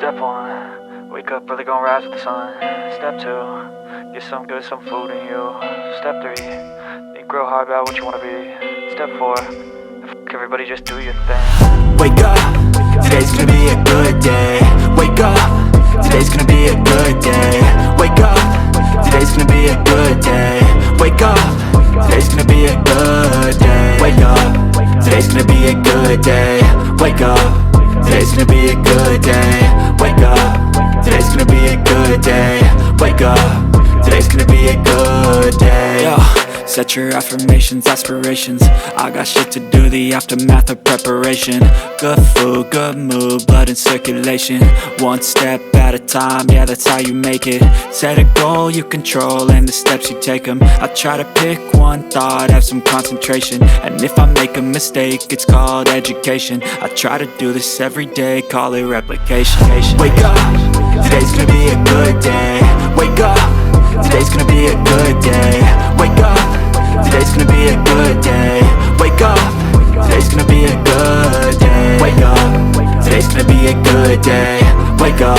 Step 1, wake up early, gonna rise with the sun. Step 2, get some good, some food in you. Step 3, think real hard about what you wanna be. Step 4, fuck everybody, just do your thing. Wake up, today's gonna be a good day. Wake up, today's gonna be a good day. Wake up, today's gonna be a good day. Wake up, today's gonna be a good day. Wake up, today's gonna be a good day. Wake up, today's gonna be a good day. Wake up, today's gonna be a good day. Wake up, today's gonna be a good day. Yo, set your affirmations, aspirations. I got shit to do, the aftermath of preparation. Good food, good mood, blood in circulation. One step at a time, yeah, that's how you make it. Set a goal you control and the steps you take them. I try to pick one thought, have some concentration. And if I make a mistake, it's called education. I try to do this every day, call it replication. Wake up, today's gonna be a good day. Wake up, today's gonna be a good day. Wake up, today's gonna be a good day. Wake up, today's gonna be a good day. Wake up, today's gonna be a good day. Wake up,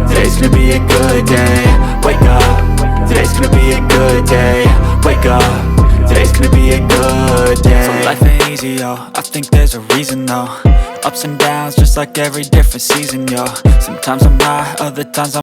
today's gonna be a good day. Wake up, today's gonna be a good day. Wake up, today's gonna be a good day. So life ain't easy, yo, I think there's a reason though. Ups and downs, just like every different season, yo. Sometimes I'm high, other times I'm